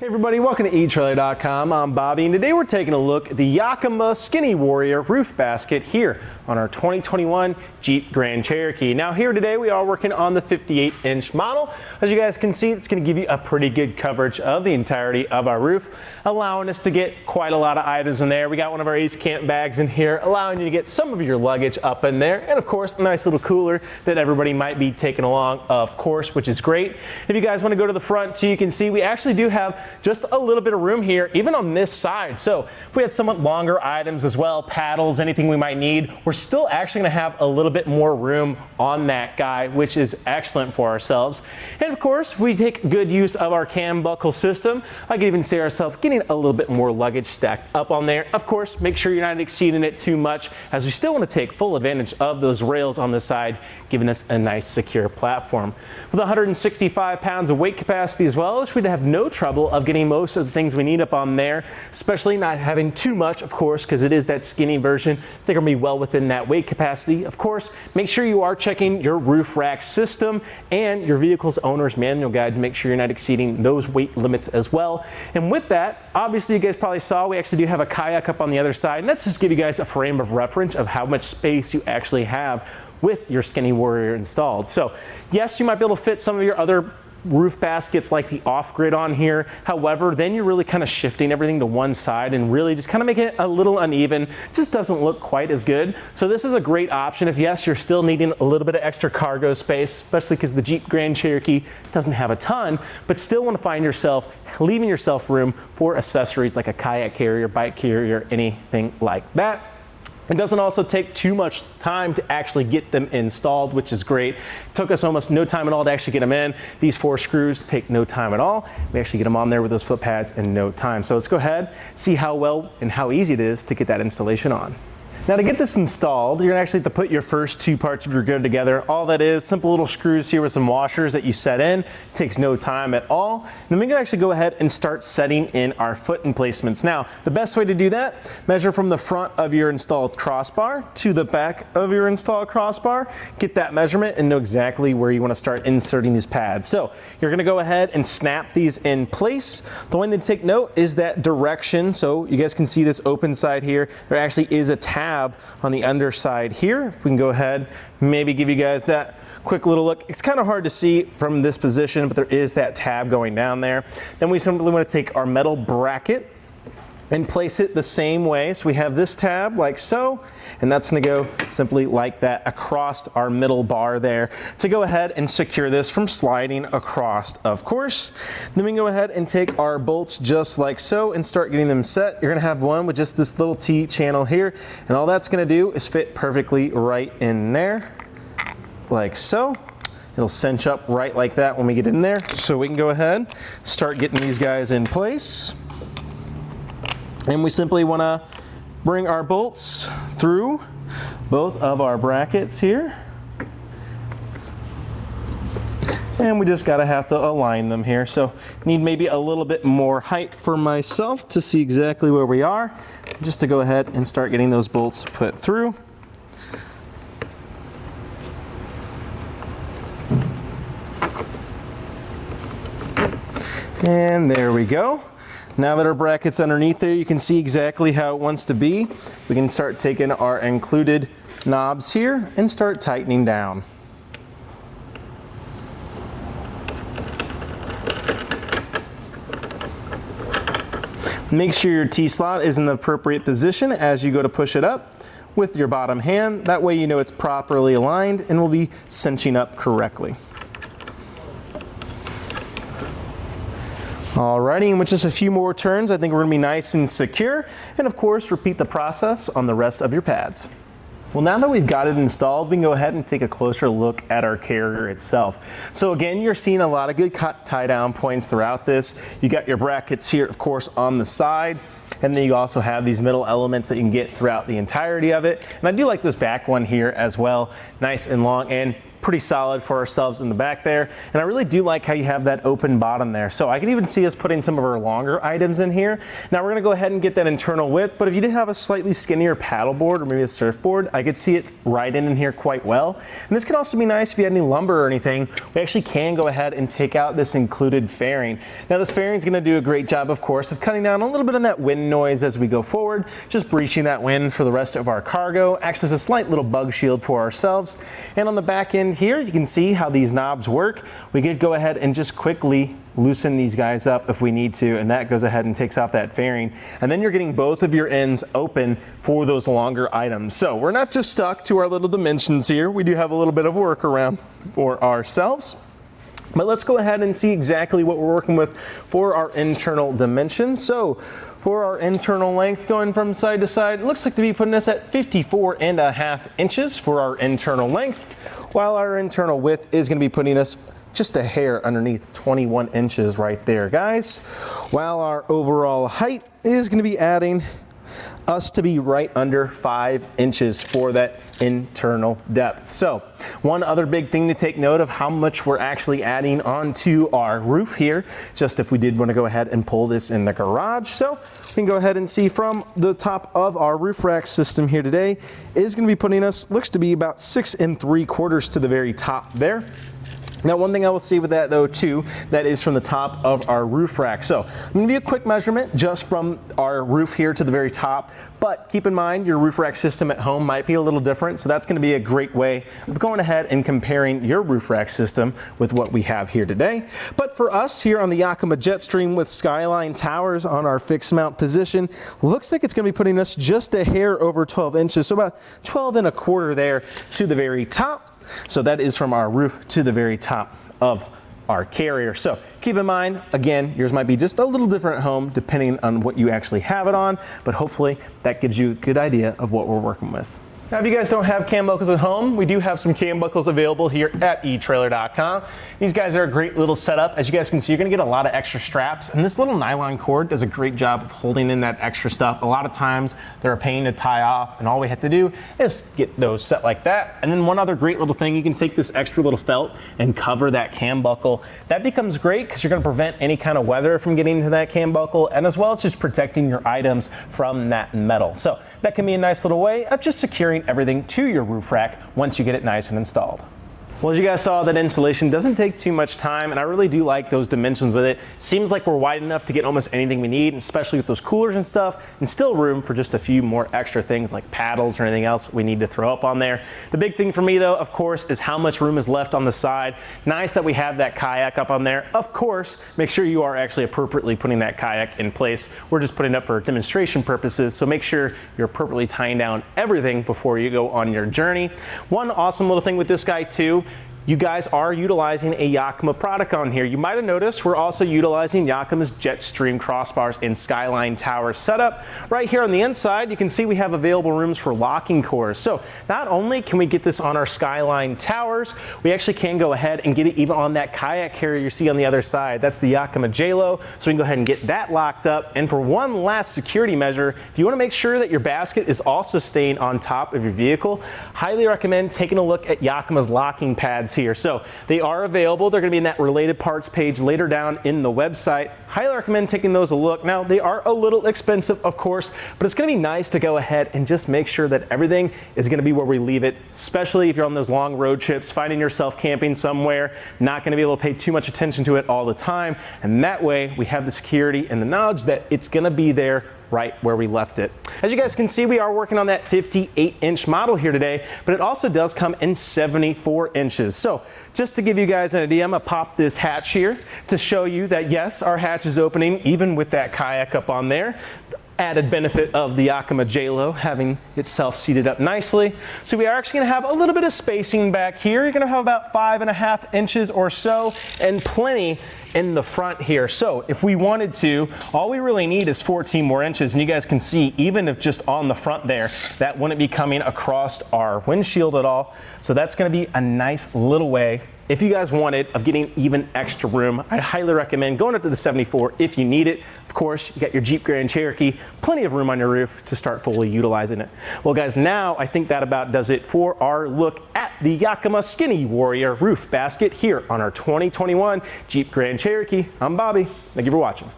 Hey everybody, welcome to etrailer.com. I'm Bobby, and today we're taking a look at the Yakima SkinnyWarrior Roof Basket here on our 2021 Jeep Grand Cherokee. Now here today we are working on the 58-inch model. As you guys can see, it's going to give you a pretty good coverage of the entirety of our roof, allowing us to get quite a lot of items in there. We got one of our Ace Camp bags in here, allowing you to get some of your luggage up in there, and of course a nice little cooler that everybody might be taking along, of course, which is great. If you guys want to go to the front so you can see, we actually do have just a little bit of room here, even on this side. So if we had somewhat longer items as well, paddles, anything we might need, we're still actually going to have a little bit more room on that guy, which is excellent for ourselves. And of course, if we take good use of our cam buckle system, I could even see ourselves getting a little bit more luggage stacked up on there. Of course, make sure you're not exceeding it too much, as we still want to take full advantage of those rails on the side, giving us a nice secure platform. With 165 pounds of weight capacity as well, we'd have no trouble of getting most of the things we need up on there, especially not having too much, of course, because it is that skinny version. They're going to be well within that weight capacity. Of course, make sure you are checking your roof rack system and your vehicle's owner's manual guide to make sure you're not exceeding those weight limits as well. And with that, obviously you guys probably saw we actually do have a kayak up on the other side, and that's just give you guys a frame of reference of how much space you actually have with your SkinnyWarrior installed. So yes, you might be able to fit some of your other roof baskets like the off-grid on here. However, then you're really kind of shifting everything to one side and really just kind of making it a little uneven. Just doesn't look quite as good. So this is a great option if, yes, you're still needing a little bit of extra cargo space, especially because the Jeep Grand Cherokee doesn't have a ton, but still want to find yourself leaving yourself room for accessories like a kayak carrier, bike carrier, anything like that. It doesn't also take too much time to actually get them installed, which is great. It took us almost no time at all to actually get them in. These 4 screws take no time at all. We actually get them on there with those foot pads in no time. So let's go ahead, see how well and how easy it is to get that installation on. Now to get this installed, you're gonna actually have to put your first 2 parts of your grid together. All that is, simple little screws here with some washers that you set in. It takes no time at all. And then we can actually go ahead and start setting in our foot emplacements. Now, the best way to do that, measure from the front of your installed crossbar to the back of your installed crossbar, get that measurement and know exactly where you wanna start inserting these pads. So you're gonna go ahead and snap these in place. The one to take note is that direction. So you guys can see this open side here. There actually is a tab on the underside here. We can go ahead, maybe give you guys that quick little look. It's kind of hard to see from this position, but there is that tab going down there. Then we simply want to take our metal bracket and place it the same way. So we have this tab like so, and that's gonna go simply like that across our middle bar there to go ahead and secure this from sliding across, of course. Then we can go ahead and take our bolts just like so and start getting them set. You're gonna have one with just this little T channel here, and all that's gonna do is fit perfectly right in there, like so. It'll cinch up right like that when we get in there. So we can go ahead, start getting these guys in place. And we simply want to bring our bolts through both of our brackets here. And we just gotta have to align them here. So need maybe a little bit more height for myself to see exactly where we are, just to go ahead and start getting those bolts put through. And there we go. Now that our bracket's underneath there, you can see exactly how it wants to be. We can start taking our included knobs here and start tightening down. Make sure your T-slot is in the appropriate position as you go to push it up with your bottom hand. That way you know it's properly aligned and will be cinching up correctly. Alrighty, and with just a few more turns, I think we're gonna be nice and secure. And of course, repeat the process on the rest of your pads. Well, now that we've got it installed, we can go ahead and take a closer look at our carrier itself. So again, you're seeing a lot of good tie down points throughout this. You got your brackets here, of course, on the side. And then you also have these middle elements that you can get throughout the entirety of it. And I do like this back one here as well, nice and long. And pretty solid for ourselves in the back there. And I really do like how you have that open bottom there. So I can even see us putting some of our longer items in here. Now we're gonna go ahead and get that internal width, but if you did have a slightly skinnier paddleboard or maybe a surfboard, I could see it right in here quite well. And this can also be nice if you had any lumber or anything. We actually can go ahead and take out this included fairing. Now this fairing is gonna do a great job, of course, of cutting down a little bit on that wind noise as we go forward, just breaching that wind for the rest of our cargo, acts as a slight little bug shield for ourselves. And on the back end here, you can see how these knobs work. We could go ahead and just quickly loosen these guys up if we need to, and that goes ahead and takes off that fairing. And then you're getting both of your ends open for those longer items. So we're not just stuck to our little dimensions here. We do have a little bit of workaround for ourselves. But let's go ahead and see exactly what we're working with for our internal dimensions. So for our internal length going from side to side, it looks like to be putting us at 54.5 inches for our internal length, while our internal width is going to be putting us just a hair underneath 21 inches right there, guys. While our overall height is going to be adding us to be right under 5 inches for that internal depth. So one other big thing to take note of how much we're actually adding onto our roof here, just if we did want to go ahead and pull this in the garage. So we can go ahead and see from the top of our roof rack system here today is going to be putting us, looks to be about 6 3/4 to the very top there. Now, one thing I will see with that though too, that is from the top of our roof rack. So I'm gonna give you a quick measurement just from our roof here to the very top, but keep in mind your roof rack system at home might be a little different. So that's gonna be a great way of going ahead and comparing your roof rack system with what we have here today. But for us here on the Yakima Jetstream with Skyline Towers on our fixed mount position, looks like it's gonna be putting us just a hair over 12 inches. So about 12 1/4 there to the very top. So that is from our roof to the very top of our carrier. So keep in mind, again, yours might be just a little different at home depending on what you actually have it on, but hopefully that gives you a good idea of what we're working with. Now, if you guys don't have cam buckles at home, we do have some cam buckles available here at etrailer.com. These guys are a great little setup. As you guys can see, you're gonna get a lot of extra straps, and this little nylon cord does a great job of holding in that extra stuff. A lot of times they're a pain to tie off, and all we have to do is get those set like that. And then one other great little thing, you can take this extra little felt and cover that cam buckle. That becomes great because you're gonna prevent any kind of weather from getting into that cam buckle, and as well as just protecting your items from that metal. So that can be a nice little way of just securing everything to your roof rack once you get it nice and installed. Well, as you guys saw, that installation doesn't take too much time, and I really do like those dimensions with it. Seems like we're wide enough to get almost anything we need, especially with those coolers and stuff, and still room for just a few more extra things like paddles or anything else we need to throw up on there. The big thing for me though, of course, is how much room is left on the side. Nice that we have that kayak up on there. Of course, make sure you are actually appropriately putting that kayak in place. We're just putting it up for demonstration purposes, so make sure you're appropriately tying down everything before you go on your journey. One awesome little thing with this guy too, you guys are utilizing a Yakima product on here. You might have noticed we're also utilizing Yakima's Jetstream crossbars in Skyline Tower setup. Right here on the inside, you can see we have available rooms for locking cores. So not only can we get this on our Skyline Towers, we actually can go ahead and get it even on that kayak carrier you see on the other side. That's the Yakima JLO, so we can go ahead and get that locked up. And for one last security measure, if you want to make sure that your basket is also staying on top of your vehicle, highly recommend taking a look at Yakima's locking pads here. So they are available. They're going to be in that related parts page later down in the website. Highly recommend taking those a look. Now, they are a little expensive, of course, but it's going to be nice to go ahead and just make sure that everything is going to be where we leave it, especially if you're on those long road trips, finding yourself camping somewhere, not going to be able to pay too much attention to it all the time. And that way we have the security and the knowledge that it's going to be there right where we left it. As you guys can see, we are working on that 58-inch model here today, but it also does come in 74 inches. So just to give you guys an idea, I'm gonna pop this hatch here to show you that yes, our hatch is opening even with that kayak up on there. Added benefit of the Yakima JLO having itself seated up nicely. So we are actually going to have a little bit of spacing back here. You're going to have about 5.5 inches or so, and plenty in the front here. So if we wanted to, all we really need is 14 more inches, and you guys can see even if just on the front there, that wouldn't be coming across our windshield at all. So that's going to be a nice little way If you guys want it, of getting even extra room, I highly recommend going up to the 74 if you need it. Of course, you got your Jeep Grand Cherokee, plenty of room on your roof to start fully utilizing it. Well guys, now I think that about does it for our look at the Yakima SkinnyWarrior Roof Basket here on our 2021 Jeep Grand Cherokee. I'm Bobby. Thank you for watching.